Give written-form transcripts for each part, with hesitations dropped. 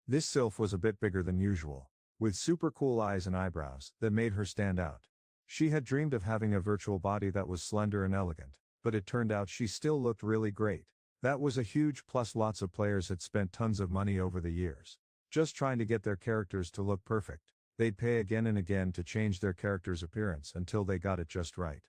This sylph was a bit bigger than usual, with super cool eyes and eyebrows that made her stand out. She had dreamed of having a virtual body that was slender and elegant, but it turned out she still looked really great. That was a huge plus. Lots of players had spent tons of money over the years, just trying to get their characters to look perfect. They'd pay again and again to change their character's appearance until they got it just right.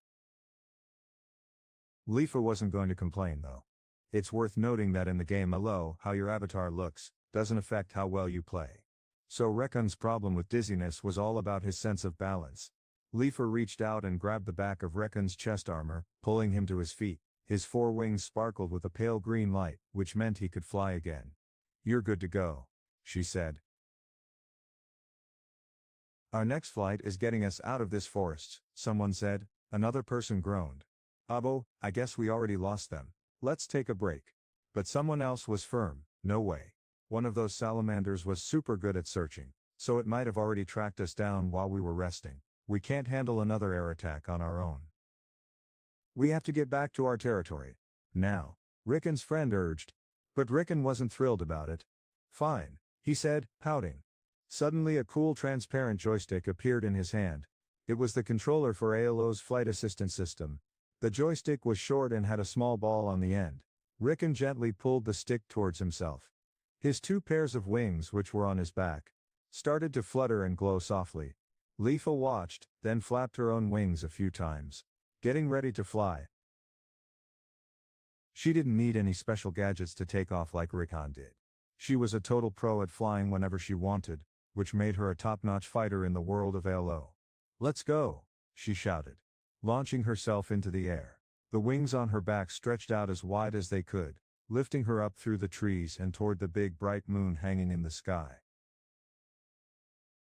Leafa wasn't going to complain though. It's worth noting that in the game how your avatar looks doesn't affect how well you play. So Rekon's problem with dizziness was all about his sense of balance. Leafa reached out and grabbed the back of Rekon's chest armor, pulling him to his feet. His four wings sparkled with a pale green light, which meant he could fly again. "You're good to go," she said. "Our next flight is getting us out of this forest," someone said. Another person groaned. "Abo, I guess we already lost them. Let's take a break." But someone else was firm. "No way. One of those salamanders was super good at searching, so it might have already tracked us down while we were resting. We can't handle another air attack on our own. We have to get back to our territory now," Rickon's friend urged. But Rickon wasn't thrilled about it. "Fine," he said, pouting. Suddenly a cool transparent joystick appeared in his hand. It was the controller for ALO's flight assistance system. The joystick was short and had a small ball on the end. Rickon gently pulled the stick towards himself. His two pairs of wings, which were on his back, started to flutter and glow softly. Leafa watched, then flapped her own wings a few times, getting ready to fly. She didn't need any special gadgets to take off like Rickon did. She was a total pro at flying whenever she wanted, which made her a top-notch fighter in the world of ALO. "Let's go," she shouted, launching herself into the air. The wings on her back stretched out as wide as they could, lifting her up through the trees and toward the big bright moon hanging in the sky.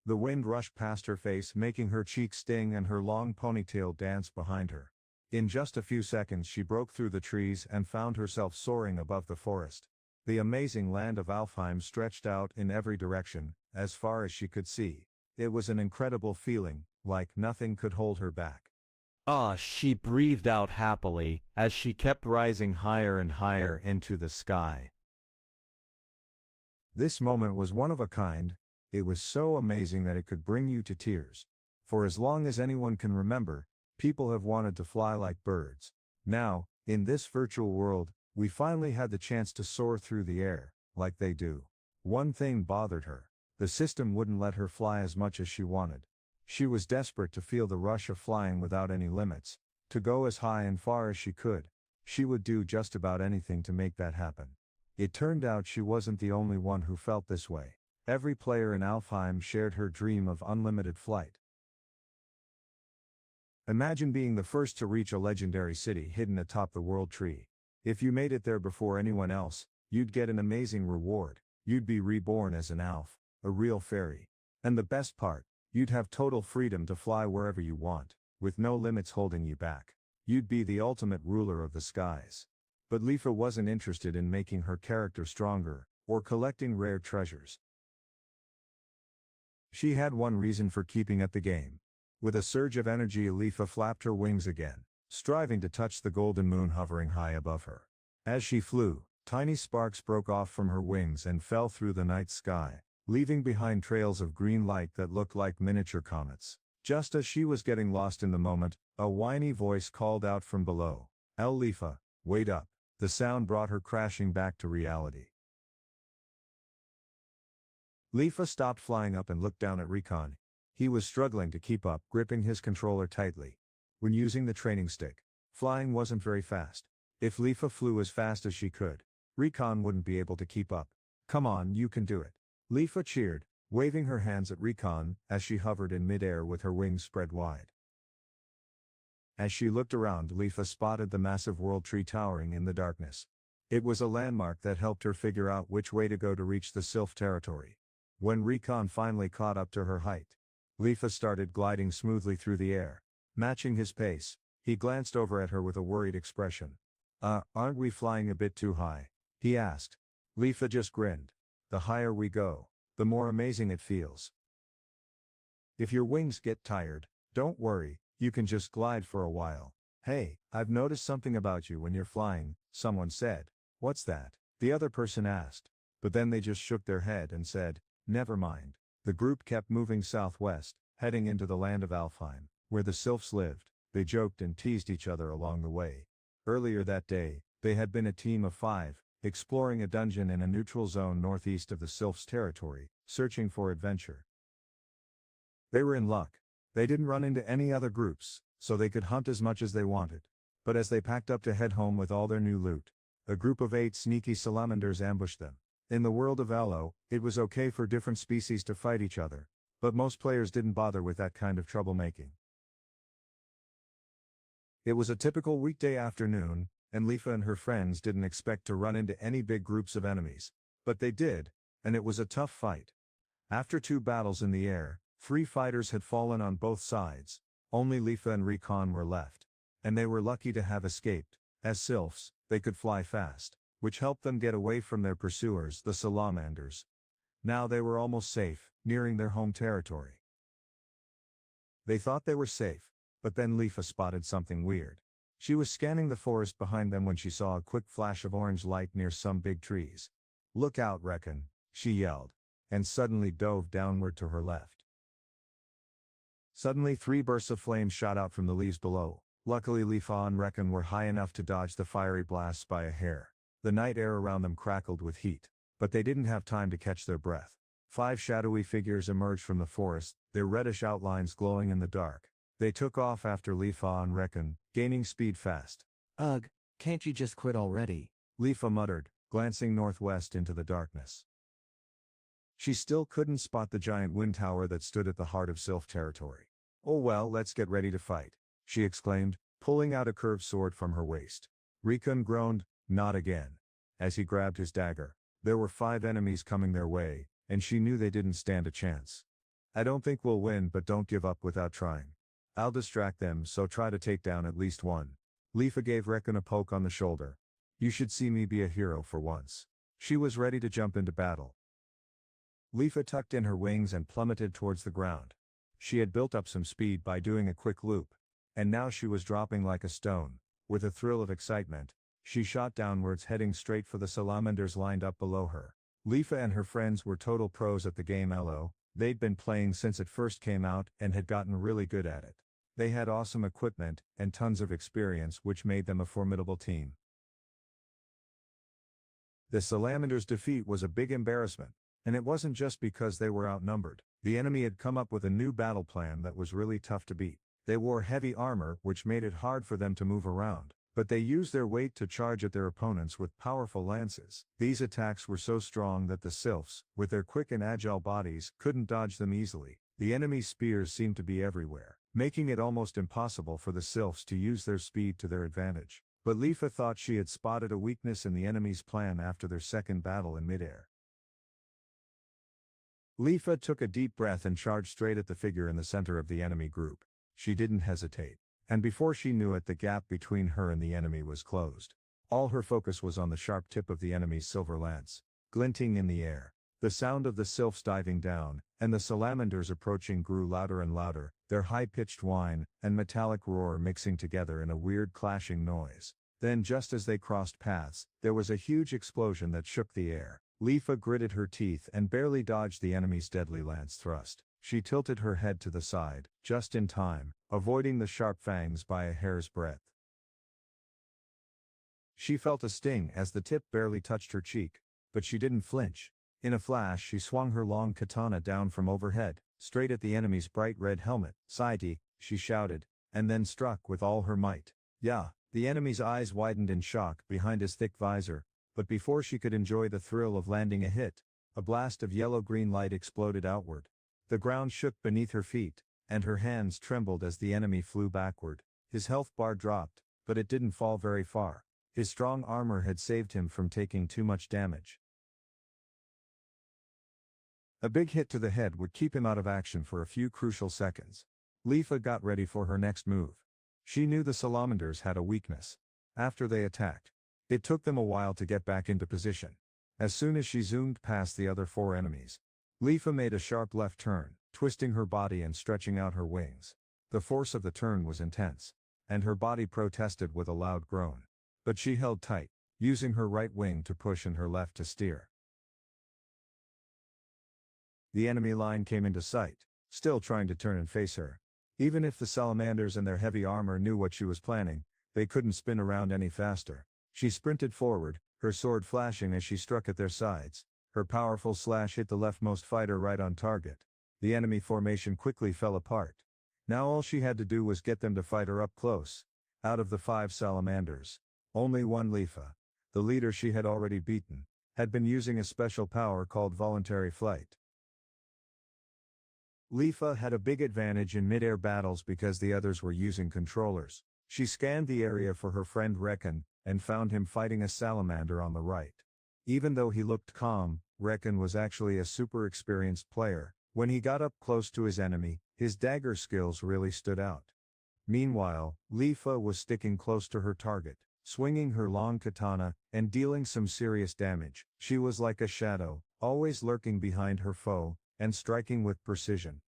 The wind rushed past her face, making her cheeks sting and her long ponytail dance behind her. In just a few seconds she broke through the trees and found herself soaring above the forest. The amazing land of Alfheim stretched out in every direction, as far as she could see. It was an incredible feeling, like nothing could hold her back. Ah, she breathed out happily, as she kept rising higher and higher into the sky. This moment was one of a kind. It was so amazing that it could bring you to tears. For as long as anyone can remember, people have wanted to fly like birds. Now, in this virtual world, we finally had the chance to soar through the air, like they do. One thing bothered her. The system wouldn't let her fly as much as she wanted. She was desperate to feel the rush of flying without any limits, to go as high and far as she could. She would do just about anything to make that happen. It turned out she wasn't the only one who felt this way. Every player in Alfheim shared her dream of unlimited flight. Imagine being the first to reach a legendary city hidden atop the world tree. If you made it there before anyone else, you'd get an amazing reward. You'd be reborn as an Alf, a real fairy. And the best part, you'd have total freedom to fly wherever you want, with no limits holding you back. You'd be the ultimate ruler of the skies. But Leafa wasn't interested in making her character stronger, or collecting rare treasures. She had one reason for keeping at the game. With a surge of energy, Leafa flapped her wings again, striving to touch the golden moon hovering high above her. As she flew, tiny sparks broke off from her wings and fell through the night sky, leaving behind trails of green light that looked like miniature comets. Just as she was getting lost in the moment, a whiny voice called out from below, "El Leafa, wait up." The sound brought her crashing back to reality. Leafa stopped flying up and looked down at Rickon. He was struggling to keep up, gripping his controller tightly. When using the training stick, flying wasn't very fast. If Leafa flew as fast as she could, Rickon wouldn't be able to keep up. "Come on, you can do it," Leafa cheered, waving her hands at Rickon as she hovered in midair with her wings spread wide. As she looked around, Leafa spotted the massive world tree towering in the darkness. It was a landmark that helped her figure out which way to go to reach the Sylph territory. When Rickon finally caught up to her height, Leafa started gliding smoothly through the air. Matching his pace, he glanced over at her with a worried expression. Aren't we flying a bit too high?" he asked. Leafa just grinned. "The higher we go, the more amazing it feels. If your wings get tired, don't worry, you can just glide for a while." "Hey, I've noticed something about you when you're flying," someone said. "What's that?" the other person asked. but then they just shook their head and said, "Never mind." The group kept moving southwest, heading into the land of Alfheim, where the sylphs lived. They joked and teased each other along the way. Earlier that day, they had been a team of 5, exploring a dungeon in a neutral zone northeast of the sylphs' territory, searching for adventure. They were in luck. They didn't run into any other groups, so they could hunt as much as they wanted. But as they packed up to head home with all their new loot, a group of 8 sneaky salamanders ambushed them. In the world of Elo, it was okay for different species to fight each other, but most players didn't bother with that kind of troublemaking. It was a typical weekday afternoon, and Lifa and her friends didn't expect to run into any big groups of enemies. But they did, and it was a tough fight. After 2 battles in the air, 3 fighters had fallen on both sides. Only Lifa and Reki were left. And they were lucky to have escaped. As sylphs, they could fly fast, which helped them get away from their pursuers, the salamanders. Now they were almost safe, nearing their home territory. They thought they were safe, but then Lifa spotted something weird. She was scanning the forest behind them when she saw a quick flash of orange light near some big trees. "Look out, Reki," she yelled, and suddenly dove downward to her left. Suddenly 3 bursts of flame shot out from the leaves below. Luckily Lifa and Reki were high enough to dodge the fiery blasts by a hair. The night air around them crackled with heat, but they didn't have time to catch their breath. 5 shadowy figures emerged from the forest, their reddish outlines glowing in the dark. They took off after Lifa and Reki, gaining speed fast. Ugh, can't you just quit already? Lifa muttered, glancing northwest into the darkness. She still couldn't spot the giant wind tower that stood at the heart of Sylph territory. "Oh well, let's get ready to fight," she exclaimed, pulling out a curved sword from her waist. Reki groaned, "Not again." As he grabbed his dagger, there were 5 enemies coming their way, and she knew they didn't stand a chance. "I don't think we'll win, but don't give up without trying. I'll distract them, so try to take down at least one." Lifa gave Reki a poke on the shoulder. "You should see me be a hero for once." She was ready to jump into battle. Lifa tucked in her wings and plummeted towards the ground. She had built up some speed by doing a quick loop, and now she was dropping like a stone. With a thrill of excitement, she shot downwards, heading straight for the salamanders lined up below her. Lifa and her friends were total pros at the game Elo. They'd been playing since it first came out and had gotten really good at it. They had awesome equipment and tons of experience, which made them a formidable team. The salamanders' defeat was a big embarrassment, and it wasn't just because they were outnumbered. The enemy had come up with a new battle plan that was really tough to beat. They wore heavy armor, which made it hard for them to move around, but they used their weight to charge at their opponents with powerful lances. These attacks were so strong that the sylphs, with their quick and agile bodies, couldn't dodge them easily. The enemy's spears seemed to be everywhere, making it almost impossible for the sylphs to use their speed to their advantage. But Lifa thought she had spotted a weakness in the enemy's plan after their second battle in midair. Lifa took a deep breath and charged straight at the figure in the center of the enemy group. She didn't hesitate, and before she knew it, the gap between her and the enemy was closed. All her focus was on the sharp tip of the enemy's silver lance, glinting in the air. The sound of the sylphs diving down, and the salamanders approaching grew louder and louder, their high-pitched whine and metallic roar mixing together in a weird clashing noise. Then, just as they crossed paths, there was a huge explosion that shook the air. Lifa gritted her teeth and barely dodged the enemy's deadly lance thrust. She tilted her head to the side, just in time, avoiding the sharp fangs by a hair's breadth. She felt a sting as the tip barely touched her cheek, but she didn't flinch. In a flash, she swung her long katana down from overhead, straight at the enemy's bright red helmet. "Saiti," she shouted, and then struck with all her might. "Yeah." The enemy's eyes widened in shock behind his thick visor, but before she could enjoy the thrill of landing a hit, a blast of yellow-green light exploded outward. The ground shook beneath her feet, and her hands trembled as the enemy flew backward. His health bar dropped, but it didn't fall very far. His strong armor had saved him from taking too much damage. A big hit to the head would keep him out of action for a few crucial seconds. Lifa got ready for her next move. She knew the salamanders had a weakness. After they attacked, it took them a while to get back into position. As soon as she zoomed past the other 4 enemies, Lifa made a sharp left turn, twisting her body and stretching out her wings. The force of the turn was intense, and her body protested with a loud groan. But she held tight, using her right wing to push and her left to steer. The enemy line came into sight, still trying to turn and face her. Even if the salamanders and their heavy armor knew what she was planning, they couldn't spin around any faster. She sprinted forward, her sword flashing as she struck at their sides. Her powerful slash hit the leftmost fighter right on target. The enemy formation quickly fell apart. Now all she had to do was get them to fight her up close. Out of the 5 salamanders, only one Lifa, the leader she had already beaten, had been using a special power called voluntary flight. Lifa had a big advantage in mid-air battles because the others were using controllers. She scanned the area for her friend Rekin, and found him fighting a salamander on the right. Even though he looked calm, Rekin was actually a super experienced player. When he got up close to his enemy, his dagger skills really stood out. Meanwhile, Lifa was sticking close to her target, swinging her long katana, and dealing some serious damage. She was like a shadow, always lurking behind her foe, and striking with precision.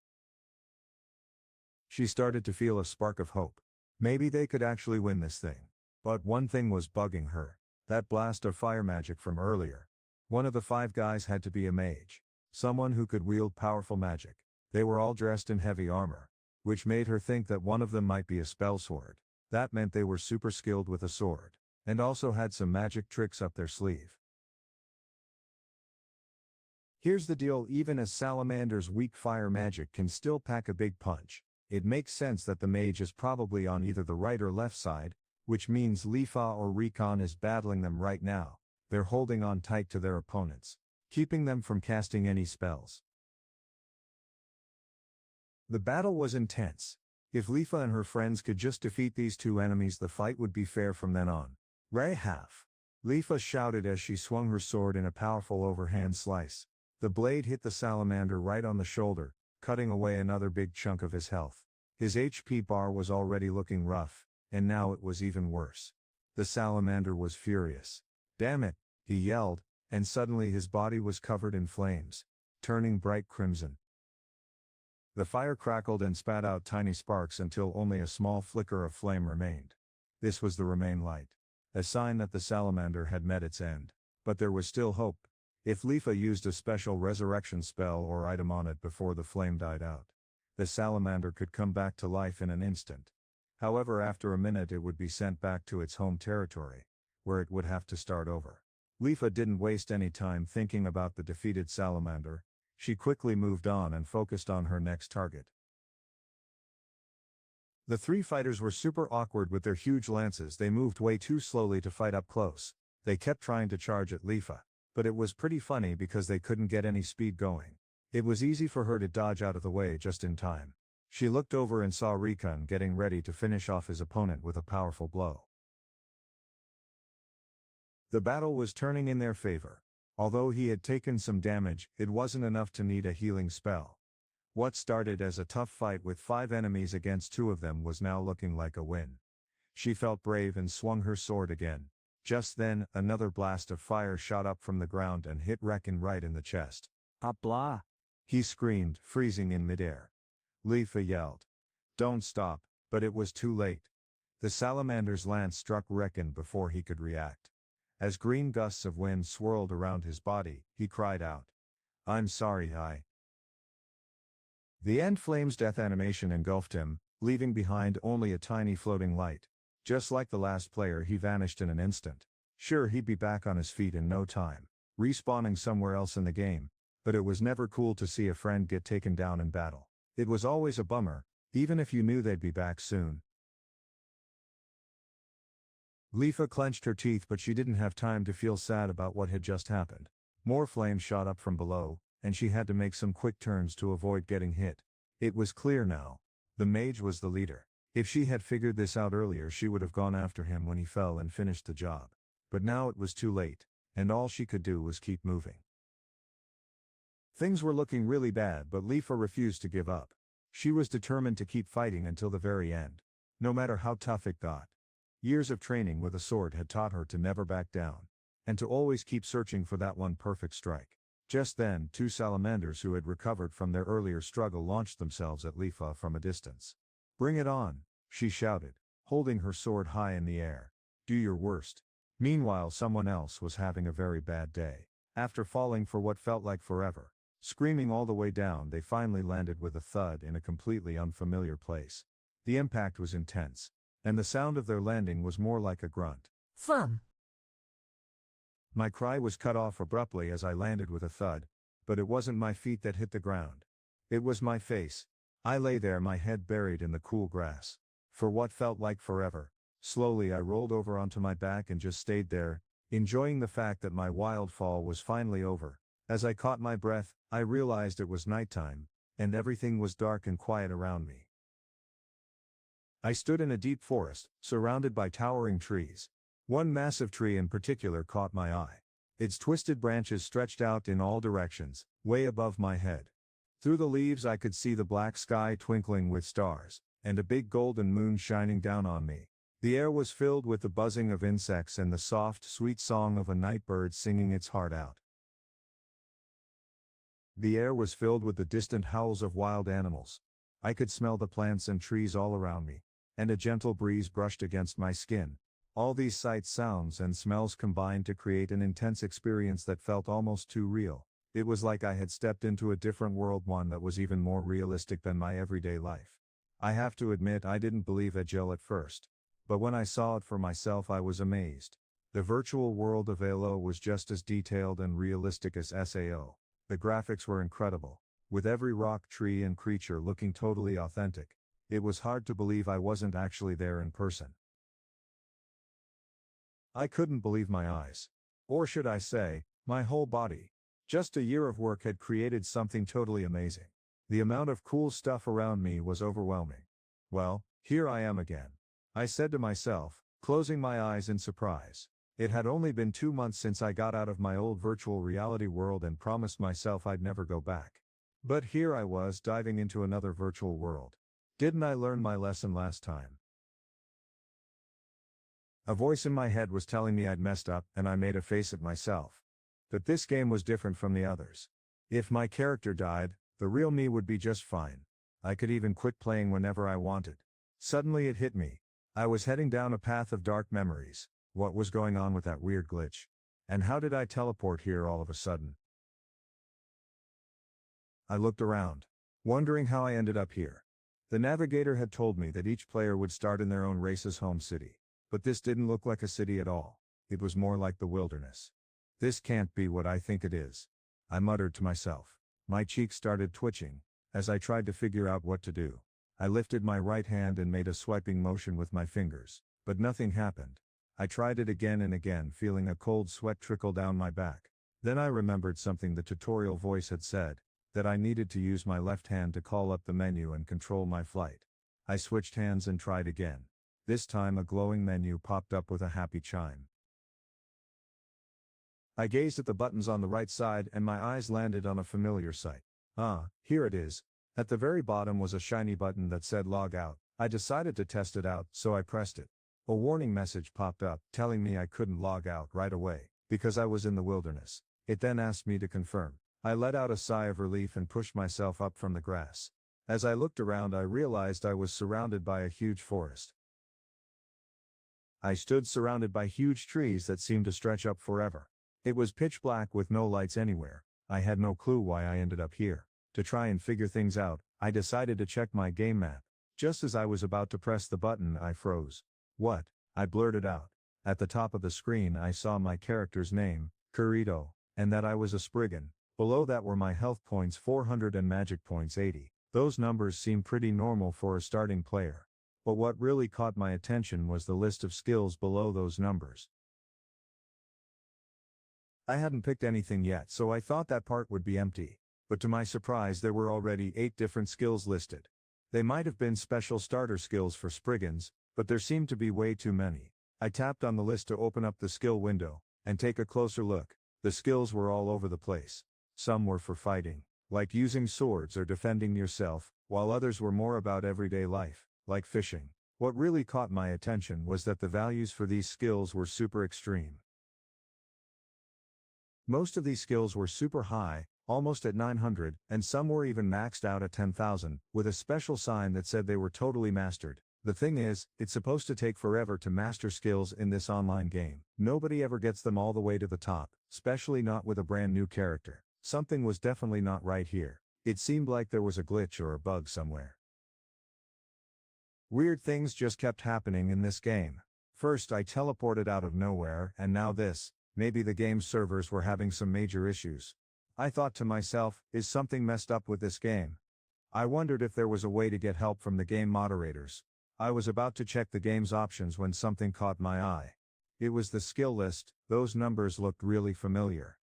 She started to feel a spark of hope. Maybe they could actually win this thing. But one thing was bugging her. That blast of fire magic from earlier. One of the 5 guys had to be a mage. Someone who could wield powerful magic. They were all dressed in heavy armor, which made her think that one of them might be a spell sword. That meant they were super skilled with a sword, and also had some magic tricks up their sleeve. Here's the deal: even as Salamander's weak fire magic can still pack a big punch, it makes sense that the mage is probably on either the right or left side, which means Lifa or Recon is battling them right now. They're holding on tight to their opponents, keeping them from casting any spells. The battle was intense. If Lifa and her friends could just defeat these 2 enemies, the fight would be fair from then on. Rahaf! Lifa shouted as she swung her sword in a powerful overhand slice. The blade hit the salamander right on the shoulder, cutting away another big chunk of his health. His HP bar was already looking rough, and now it was even worse. The salamander was furious. "Damn it," he yelled, and suddenly his body was covered in flames, turning bright crimson. The fire crackled and spat out tiny sparks until only a small flicker of flame remained. This was the remain light, a sign that the salamander had met its end. But there was still hope. If Lifa used a special resurrection spell or item on it before the flame died out, the salamander could come back to life in an instant. However, after a minute it would be sent back to its home territory, where it would have to start over. Lifa didn't waste any time thinking about the defeated salamander. She quickly moved on and focused on her next target. The 3 fighters were super awkward with their huge lances. They moved way too slowly to fight up close. They kept trying to charge at Lifa, but it was pretty funny because they couldn't get any speed going. It was easy for her to dodge out of the way just in time. She looked over and saw Recon getting ready to finish off his opponent with a powerful blow. The battle was turning in their favor. Although he had taken some damage, it wasn't enough to need a healing spell. What started as a tough fight with 5 enemies against 2 of them was now looking like a win. She felt brave and swung her sword again. Just then, another blast of fire shot up from the ground and hit Rekin right in the chest. "Blah!" he screamed, freezing in midair. Lifa yelled, "Don't stop," but it was too late. The salamander's lance struck Rekin before he could react. As green gusts of wind swirled around his body, he cried out, "I'm sorry, I." The end flame's death animation engulfed him, leaving behind only a tiny floating light. Just like the last player, he vanished in an instant. Sure, he'd be back on his feet in no time, respawning somewhere else in the game, but it was never cool to see a friend get taken down in battle. It was always a bummer, even if you knew they'd be back soon. Lifa clenched her teeth, but she didn't have time to feel sad about what had just happened. More flames shot up from below, and she had to make some quick turns to avoid getting hit. It was clear now. The mage was the leader. If she had figured this out earlier, she would have gone after him when he fell and finished the job. But now it was too late, and all she could do was keep moving. Things were looking really bad, but Lifa refused to give up. She was determined to keep fighting until the very end, no matter how tough it got. Years of training with a sword had taught her to never back down, and to always keep searching for that one perfect strike. Just then, 2 salamanders who had recovered from their earlier struggle launched themselves at Lifa from a distance. "Bring it on," she shouted, holding her sword high in the air. "Do your worst." Meanwhile, someone else was having a very bad day. After falling for what felt like forever, Screaming all the way down, they finally landed with a thud in a completely unfamiliar place. The impact was intense, and the sound of their landing was more like a grunt. Thump. My cry was cut off abruptly as I landed with a thud, but it wasn't my feet that hit the ground. It was my face. I lay there, my head buried in the cool grass. For what felt like forever. Slowly I rolled over onto my back and just stayed there, enjoying the fact that my wild fall was finally over. As I caught my breath, I realized it was nighttime, and everything was dark and quiet around me. I stood in a deep forest, surrounded by towering trees. One massive tree in particular caught my eye. Its twisted branches stretched out in all directions, way above my head. Through the leaves I could see the black sky twinkling with stars, and a big golden moon shining down on me. The air was filled with the buzzing of insects and the soft, sweet song of a night bird singing its heart out. The air was filled with the distant howls of wild animals. I could smell the plants and trees all around me, and a gentle breeze brushed against my skin. All these sights, sounds, and smells combined to create an intense experience that felt almost too real. It was like I had stepped into a different world, one that was even more realistic than my everyday life. I have to admit I didn't believe Agile at first. But when I saw it for myself I was amazed. The virtual world of ALO was just as detailed and realistic as SAO. The graphics were incredible, with every rock, tree, and creature looking totally authentic. It was hard to believe I wasn't actually there in person. I couldn't believe my eyes. Or should I say, my whole body. Just a year of work had created something totally amazing. The amount of cool stuff around me was overwhelming. Well, here I am again. I said to myself, closing my eyes in surprise. It had only been 2 months since I got out of my old virtual reality world and promised myself I'd never go back. But here I was diving into another virtual world. Didn't I learn my lesson last time? A voice in my head was telling me I'd messed up, and I made a face at myself. That this game was different from the others. If my character died, the real me would be just fine. I could even quit playing whenever I wanted. Suddenly it hit me. I was heading down a path of dark memories. What was going on with that weird glitch? And how did I teleport here all of a sudden? I looked around, wondering how I ended up here. The navigator had told me that each player would start in their own race's home city. But this didn't look like a city at all. It was more like the wilderness. This can't be what I think it is, I muttered to myself. My cheeks started twitching as I tried to figure out what to do. I lifted my right hand and made a swiping motion with my fingers, but nothing happened. I tried it again and again, feeling a cold sweat trickle down my back. Then I remembered something the tutorial voice had said, that I needed to use my left hand to call up the menu and control my flight. I switched hands and tried again. This time a glowing menu popped up with a happy chime. I gazed at the buttons on the right side and my eyes landed on a familiar sight. Here it is. At the very bottom was a shiny button that said log out. I decided to test it out, so I pressed it. A warning message popped up, telling me I couldn't log out right away, because I was in the wilderness. It then asked me to confirm. I let out a sigh of relief and pushed myself up from the grass. As I looked around I realized I was surrounded by a huge forest. I stood surrounded by huge trees that seemed to stretch up forever. It was pitch black with no lights anywhere. I had no clue why I ended up here. To try and figure things out, I decided to check my game map. Just as I was about to press the button, I froze. What? I blurted out. At the top of the screen I saw my character's name, Kurito, and that I was a Spriggan. Below that were my health points 400 and magic points 80. Those numbers seemed pretty normal for a starting player. But what really caught my attention was the list of skills below those numbers. I hadn't picked anything yet, so I thought that part would be empty. But to my surprise there were already 8 different skills listed. They might have been special starter skills for Spriggans, but there seemed to be way too many. I tapped on the list to open up the skill window, and take a closer look. The skills were all over the place. Some were for fighting, like using swords or defending yourself, while others were more about everyday life, like fishing. What really caught my attention was that the values for these skills were super extreme. Most of these skills were super high, almost at 900, and some were even maxed out at 10,000, with a special sign that said they were totally mastered. The thing is, it's supposed to take forever to master skills in this online game. Nobody ever gets them all the way to the top, especially not with a brand new character. Something was definitely not right here. It seemed like there was a glitch or a bug somewhere. Weird things just kept happening in this game. First I teleported out of nowhere, and now this. Maybe the game's servers were having some major issues. I thought to myself, is something messed up with this game? I wondered if there was a way to get help from the game moderators. I was about to check the game's options when something caught my eye. It was the skill list. Those numbers looked really familiar.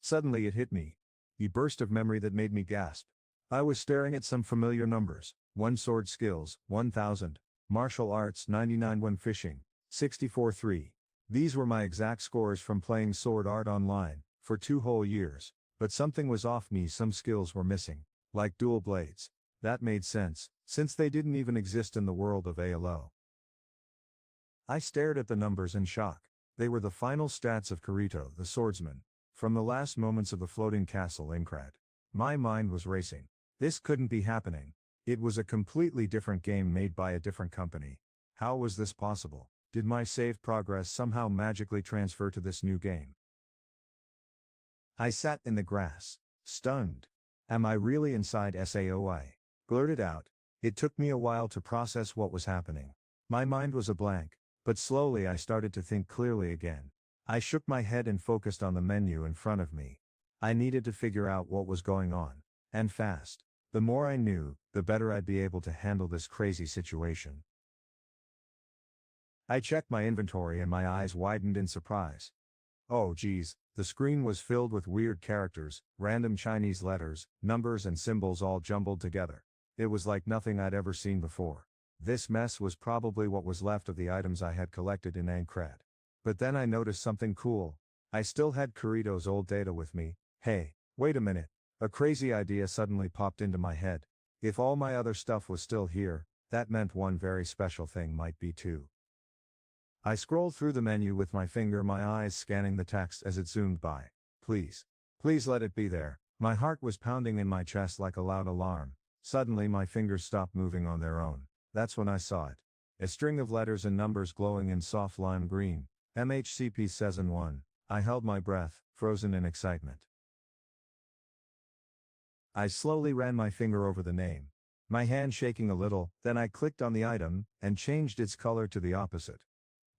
Suddenly it hit me. The burst of memory that made me gasp. I was staring at some familiar numbers. 1 sword skills, 1000. Martial arts 99. 1 fishing, 64.3. These were my exact scores from playing Sword Art Online, for 2 whole years. But something was off me, some skills were missing. Like dual blades. That made sense, since they didn't even exist in the world of ALO. I stared at the numbers in shock. They were the final stats of Kirito the swordsman, from the last moments of the floating castle in Krad. My mind was racing. This couldn't be happening. It was a completely different game made by a different company. How was this possible? Did my saved progress somehow magically transfer to this new game? I sat in the grass, stunned. Am I really inside SAOI? Blurted out. It took me a while to process what was happening. My mind was a blank, but slowly I started to think clearly again. I shook my head and focused on the menu in front of me. I needed to figure out what was going on, and fast. The more I knew, the better I'd be able to handle this crazy situation. I checked my inventory and my eyes widened in surprise. Oh geez, the screen was filled with weird characters, random Chinese letters, numbers and symbols all jumbled together. It was like nothing I'd ever seen before. This mess was probably what was left of the items I had collected in Ankrat. But then I noticed something cool. I still had Kirito's old data with me. Hey, wait a minute. A crazy idea suddenly popped into my head. If all my other stuff was still here, that meant one very special thing might be too. I scrolled through the menu with my finger, my eyes scanning the text as it zoomed by. Please. Please let it be there. My heart was pounding in my chest like a loud alarm. Suddenly my fingers stopped moving on their own. That's when I saw it. A string of letters and numbers glowing in soft lime green. MHCP Season 1. I held my breath, frozen in excitement. I slowly ran my finger over the name. My hand shaking a little, then I clicked on the item, and changed its color to the opposite.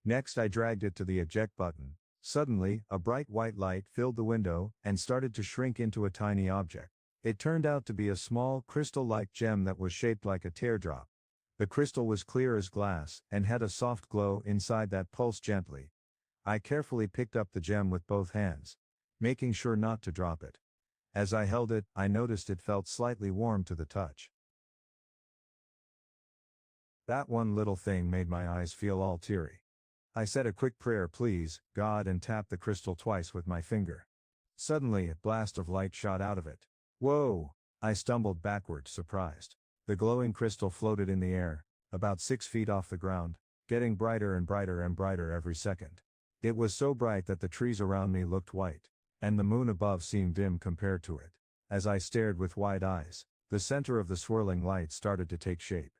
Next I dragged it to the eject button. Suddenly, a bright white light filled the window, and started to shrink into a tiny object. It turned out to be a small, crystal-like gem that was shaped like a teardrop. The crystal was clear as glass, and had a soft glow inside that pulsed gently. I carefully picked up the gem with both hands, making sure not to drop it. As I held it, I noticed it felt slightly warm to the touch. That one little thing made my eyes feel all teary. I said a quick prayer, please, God, and tapped the crystal twice with my finger. Suddenly a blast of light shot out of it. Whoa! I stumbled backward, surprised. The glowing crystal floated in the air, about 6 feet off the ground, getting brighter and brighter and brighter every second. It was so bright that the trees around me looked white, and the moon above seemed dim compared to it. As I stared with wide eyes, the center of the swirling light started to take shape.